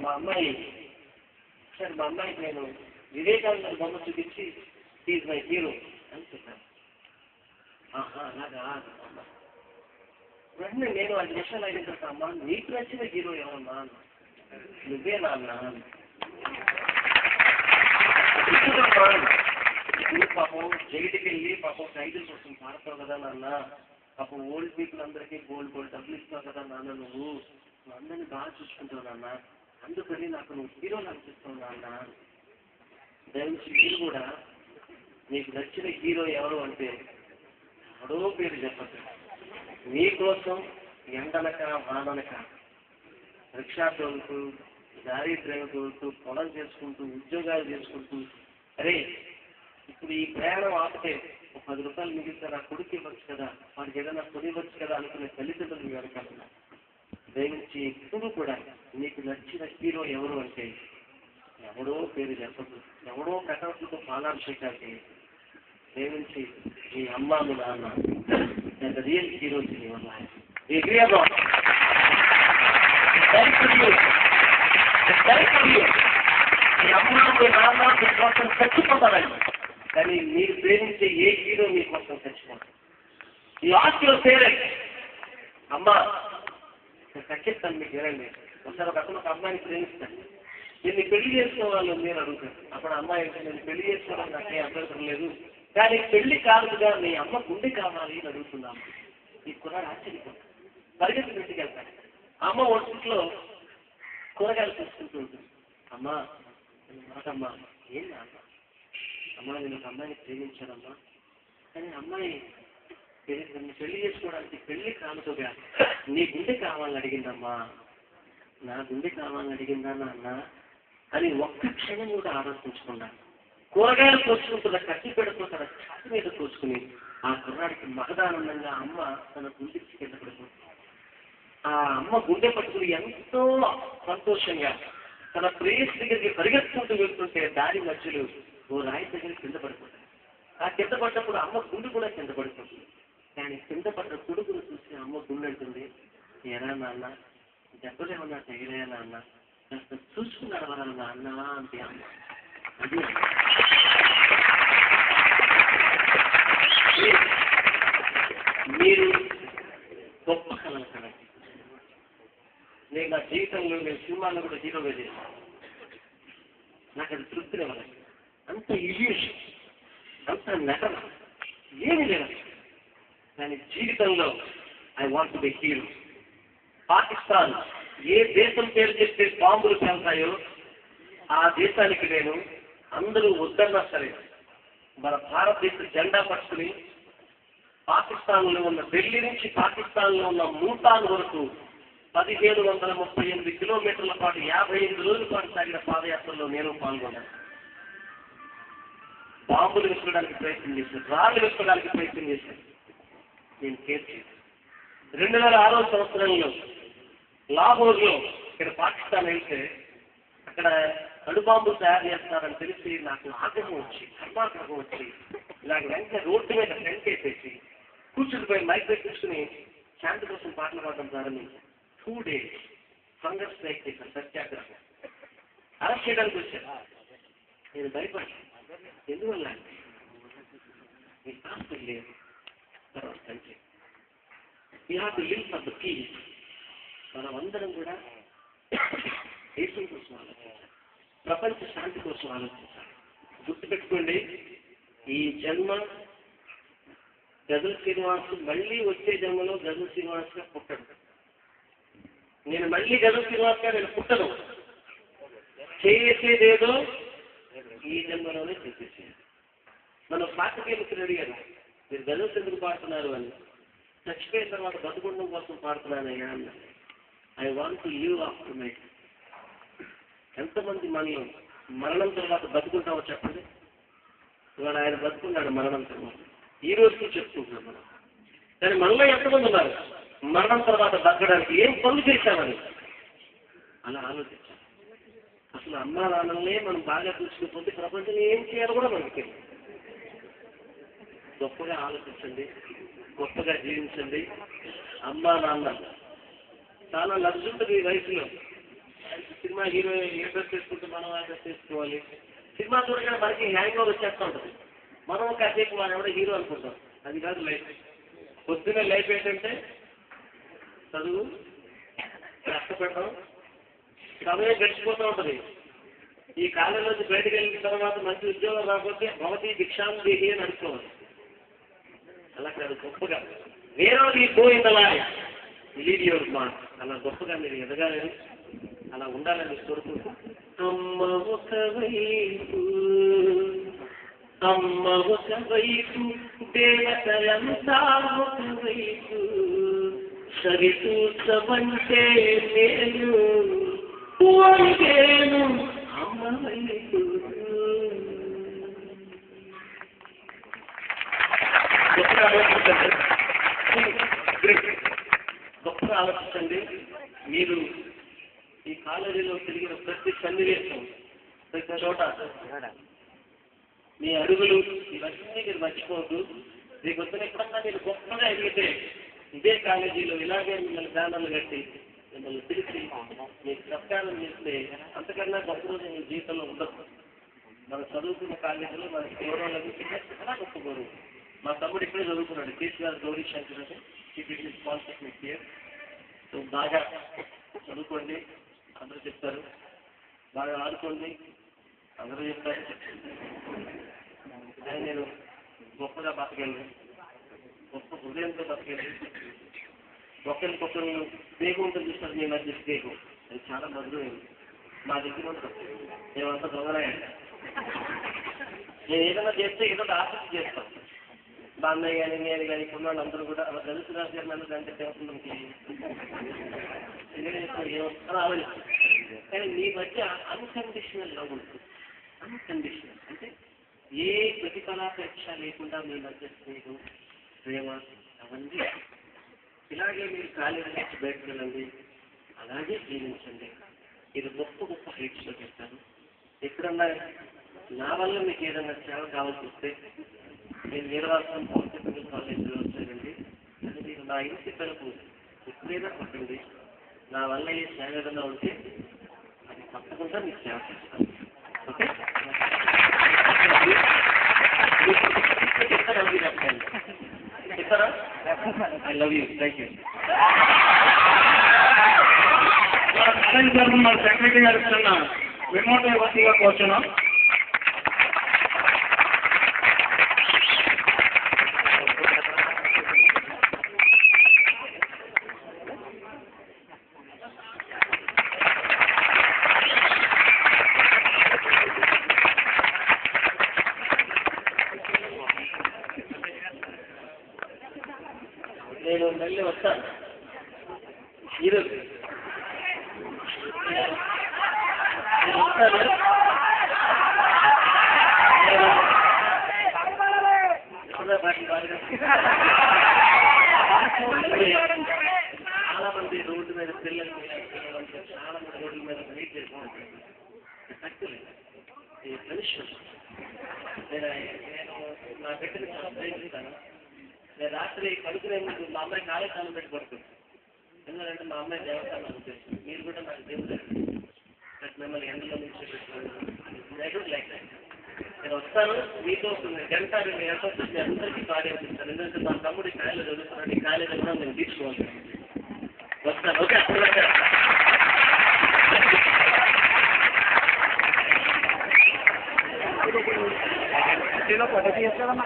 మా అమ్మాయికి నేను వివేకానంద బొమ్మ చూపించి ఈజ్ మై హీరో అని చెప్పాను. అలాగా వెంటనే నేను 5 నిమిషాలు అయిన తర్వాత అమ్మా నీకు నచ్చిన హీరో ఎవరమ్మా? నువ్వే నాన్న. ఇప్పుడు పాపం జైలుకి వెళ్ళి పాపం ఖైదీల కోసం పాడతావు కదా నాన్న, పాపం ఓల్డ్ పీపుల్ అందరికీ గోల్డ్ డబ్బులు ఇస్తావు కదా నాన్న, నువ్వు అందరినీ బాగా చూసుకుంటావు నాన్న, అందుకని నాకు నువ్వు హీరోలు అనిపిస్తావు నాన్న. దయచేసి మీరు కూడా నీకు నచ్చిన హీరో ఎవరు అంటే ఎవరో పేరు చెప్పదు. మీకోసం ఎండనక వాననక రిక్షా తోలుతూ దారి డ్రైవ్ తోలుతూ పొలం చేసుకుంటూ ఉద్యోగాలు చేసుకుంటూ అరే ఇప్పుడు ఈ ప్రయాణం ఆపితే 10 రూపాయలు మిగిలితే నా కొడుకు ఇవ్వచ్చు కదా, వాడికి ఏదైనా కొనివ్వచ్చు కదా అనుకునే తల్లిదండ్రులు వెనకాల దయచేసి ఎప్పుడు కూడా నీకు నచ్చిన హీరో ఎవరు అంటే ఎవడో పేరు చెప్పదు, ఎవడో కటౌట్లతో పాలాభిషేకాలు చేయదు. దయచేసి మీ అమ్మ మీ నాన్న real heroes in your life. మీ అమ్మ మీ నాన్న మీకోసం చచ్చిపోతారండి, కానీ మీరు ప్రేమించే ఏ హీరో మీకోసం చచ్చిపోతారు. ఈ ఆస్తిలో పేరెంట్ అమ్మా ఖచ్చితంగా మీకు వినండి. ఒకసారి ఒక అమ్మాయిని ప్రేమిస్తాను, దీన్ని పెళ్లి చేసుకోవాలని మీరు అడుగుతారు. అప్పుడు అమ్మాయి నేను పెళ్లి చేసుకోవడానికి నాకే అభ్యంతరం లేదు, కానీ పెళ్లి కాదుగా మీ అమ్మ గుండె కావాలి అని అడుగుతున్నాము. ఈ కుర్రాడు ఆశ్చర్యపోతాడు, పరిగెత్తి ఇంటికి వెళ్తాడు. అమ్మ ఒంటిలో కూరగాయలు తీసుకుంటూ ఉంటుంది. అమ్మా మాటమ్మా ఏం నాన్న, అమ్మా నేను ఒక అమ్మాయిని ప్రేమించానమ్మా, కానీ అమ్మాయి పెళ్లి చేసుకోవడానికి పెళ్లి కానుకగా నీ గుండె కావాలని అడిగిందమ్మా. నా గుండె కావాలని అడిగిందా నాన్న అని ఒక్క క్షణం కూడా ఆలోచించుకున్నాను. కూరగాయలు కోసుకుంటున్న కట్టి పెడుతూ తన ఛాతి మీద కోసుకుని ఆ కుర్రాడికి మగదానందంగా అమ్మ తన గుండెకి కింద పడుతుంది. ఆ అమ్మ గుండె పట్టుకుని ఎంతో సంతోషంగా తన ప్రేయస్ దగ్గరికి పరిగెత్తుకుంటూ వెళ్తుంటే దారి మధ్యలో ఓ రాయి దగ్గర కింద పడిపోతాయి. ఆ కింద పడ్డప్పుడు అమ్మ గుండె కూడా కింద పడిపోతుంది. కానీ కింద పడ్డ కొడుకును చూసి అమ్మ గుండె అంటుంది, ఎరా నాన్న దెబ్బలేమన్నా తగిలేయా నాన్న, కాస్త చూసుకున్నాడు వరా నాన్న అంటే అమ్మ. అది మీరు గొప్ప కళలు కలండి. నేను నా జీవితంలో నేను సినిమాల్లో కూడా హీరోగా చేశాను, నాకు అది తృప్తినివ్వాలి. అంత ఇల్యూషన్, అంత నటన ఏమి లేదు, కానీ జీవితంలో I want to be hero. Pakistan ఏ దేశం పేరు చెప్తే బాంబులు పేలుతాయో ఆ దేశానికి నేను అందరూ వద్దన్నా సరే మన భారతదేశ జెండా పట్టుకుని పాకిస్తాన్లో ఉన్న ఢిల్లీ నుంచి పాకిస్తాన్లో ఉన్న మూటాన్ వరకు 1738 కిలోమీటర్ల పాటు 55 రోజుల పాటు సాగిన పాదయాత్రలో నేను పాల్గొన్నాను. బాంబులు విసరడానికి ప్రయత్నం చేశాను, రాళ్ళు విసరడానికి ప్రయత్నం చేశాను, నేను కేర్ చేయను. 2006వ సంవత్సరంలో లాహోర్లో ఇక్కడ పాకిస్తాన్ వెళ్తే అక్కడ అణుబాంబులు తయారు చేస్తారని తెలిసి నాకు ఆగ్రహం వచ్చి కర్మాగ్రహం వచ్చి ఇలాగ వెంటనే రోడ్డు మీద టెంట్ వేసేసి కూర్చుండిపోయి మైక్ పెట్టించుకుని శాంతి కోసం పాటలు పాడడం ప్రారంభించాను. 2 days ఫంగస్ స్ట్రైక్ చేశాను, సత్యాగ్రహం. అరెస్ట్ చేయడానికి వచ్చాను. నేను భయపడ్డాను. ఎందువల్ల మీ కాస్త లేదు తర్వాత కంటే you have to live for the peace. మనం అందరం కూడా దేశం కోసం ఆలోచించాలి, ప్రపంచ శాంతి కోసం ఆలోచించాలి. గుర్తుపెట్టుకోండి, ఈ జన్మ గజల్ శ్రీనివాస్ మళ్ళీ వచ్చే జన్మలో గజల్ శ్రీనివాస్ గా పుట్టడు. నేను మళ్ళీ గజల్ శ్రీనివాస్ గా నేను పుట్టను. చేసేదేదో ఈ జన్మలోనే చేసేసేది. మనం పాఠకేమికి అడిగాను, మీరు గజల్స్ ఎందుకు పాడుతున్నారు అని. చచ్చిపోయిన తర్వాత బతుకుండం కోసం పాడుతున్నానయ్యా అన్న. I want to live after my. ఎంతమంది మనలో మరణం తర్వాత బతుకుంటామో చెప్పండి. ఇవాళ ఆయన బతుకున్నాడు మరణం తర్వాత, ఈ రోజుకి చెప్పుకుంటున్నాం మనం. కానీ మనలో ఎంతమంది ఉన్నారు మరణం తర్వాత బతకడానికి ఏం పనులు చేశామని అలా ఆలోచించాలి. అసలు అమ్మా నాన్నలనే మనం బాగా చూసుకుంటే ప్రపంచంలో ఏం చేయాలో కూడా మనకి తెలియదు. గొప్పగా ఆలోచించండి, గొప్పగా జీవించండి. అమ్మా నాన్న చాలా లబ్జుంటుంది ఈ వయసులో. సినిమా సినిమా హీరో ఏ డ్రెస్ వేసుకుంటే మనం ఆ డ్రెస్ వేసుకోవాలి. సినిమా చూడగానే మనకి హ్యాంగ్ ఓవర్ వచ్చేస్తూ ఉంటుంది. మనం కాసేపు మనం ఎవడో హీరో అనుకుంటాం. అది కాదు లైఫ్. పొద్దున్నే లైఫ్ ఏంటంటే చదువు, కష్టపడడం, సమయం గడిచిపోతూ ఉంటుంది. ఈ కాలంలోంచి బయటకు వెళ్ళిన తర్వాత మంచి ఉద్యోగం రాకపోతే భవతి భిక్షాం దేహి అని అనుకోవాలి. అలా కాదు, గొప్పగా వేరే ఈ పోయిందలా లీడ్ యువర్ మార్క్, అలా గొప్పగా మీరు ఎదగాలని, అలా ఉండాలని కోరుకుంటూ అమ్మ ఒకవైపు దేవతలంతా ఒకవైపు సరితూచమంటే నేను అమ్మ వైపు. గొప్పగా ఆలోచించండి. మీరు ఈ కాలేజీలో తిరిగిన ప్రతి సన్నివేశం, ప్రతి చోట మీ అడుగులు ఇవన్నీ మీరు మర్చిపోవద్దు. మీకు వచ్చిన ఎప్పుడన్నా మీరు గొప్పగా ఎదిగితే ఇదే కాలేజీలో ఇలాగే మిమ్మల్ని బ్యానర్లు కట్టి మిమ్మల్ని పిలిచి మీకు సత్కారం చేస్తే అంతకన్నా గొప్ప రోజు మీ జీవితంలో ఉండదు. మనం చదువుకున్న కాలేజీలో మనకి గౌరవం లభించింది, చాలా గొప్ప గౌరవం. మా తమ్ముడు ఇక్కడే చదువుకున్నాడు, కేసీఆర్ గౌరీ శంకర్ అని, పాలిటెక్నిక్ ఇయర్. సో బాగా చదువుకోండి, అందరూ చెప్తారు. బాగా ఆడుకోండి, అందరూ చెప్తారు. కానీ నేను గొప్పగా బతకెళ్ళి, గొప్ప హృదయంతో బతకెళ్ళి, ఒకరికొకరు స్నేహం ఉంటుంది చూస్తారు. మీ మధ్య స్నేహం అది చాలా మధురమైంది. మా దగ్గర ఉంటుంది. మేమంతా దొంగరాయండి. నేను ఏదైనా చేస్తే ఏదో ఆసక్తి చేస్తాను. మా అన్నయ్య కానీ నేను కానీ ఇప్పుడు అందరూ కూడా అలా దళిత రాజు నన్ను అంటే తెలుస్తుంది. కానీ మీ మధ్య అన్కండిషనల్ లవ్ ఉంటుంది. అన్కండిషనల్ అంటే ఏ ప్రతిఫలాపేక్ష లేకుండా మీ మధ్య స్నేహం, ప్రేమ అవన్నీ. ఇలాగే మీరు కాలేజీ నుంచి బయటకు వెళ్ళండి, అలాగే జీవించండి. ఇది గొప్ప గొప్ప హైట్స్లో చెప్తాను. ఎప్పుడన్నా నా వల్ల మీకు ఏదైనా సేవ కావాల్సి వస్తే నేను వీరవాసం పాలిటెక్నిక్ కాలేజీలో వచ్చానండి. అది మీరు నా ఇంటి తరపు ఎప్పుడైనా కొట్టండి. నా వల్ల ఏ సేవ ఏదైనా ఉంటే అది తప్పకుండా మీకు సేవ చేస్తాను. ఓకే, చెప్తారా? I love you. Thank you. College తరఫున మన సెక్రటరీ గారు ఇస్తున్న విమోట్ వసతిగా కూర్చున్నాం. నేను మళ్ళీ వస్తాను ఈరోజు. చాలా మంది రోడ్డు మీద పిల్లలు, చాలా మంది రోడ్ల మీద వెయిట్ చేసుకుంటారు. నేను నా బిడ్డని చాలా ప్రయత్నిస్తాను. నేను రాత్రి పడుకునే ముందు మా అమ్మాయి కాలేజీ పెట్టి పడుతుంది. ఎందుకంటే మా అమ్మాయి దేవస్థానం ఉద్దేశం. మీరు కూడా నాకు దేవుడు మిమ్మల్ని ఎండలో నుంచి లైక్ నేను వస్తాను. మీతో గంట మీ ఎఫర్ట్స్ మీ అందరికీ కార్యనిస్తాను. ఎందుకంటే మా తమ్ముడు ఈ కాలేజీలో చదువుతున్నాడు. ఈ కాలేజీ కూడా నేను తీసుకోవాలి. వస్తాను. Okay, photo తీస్తామన్నా.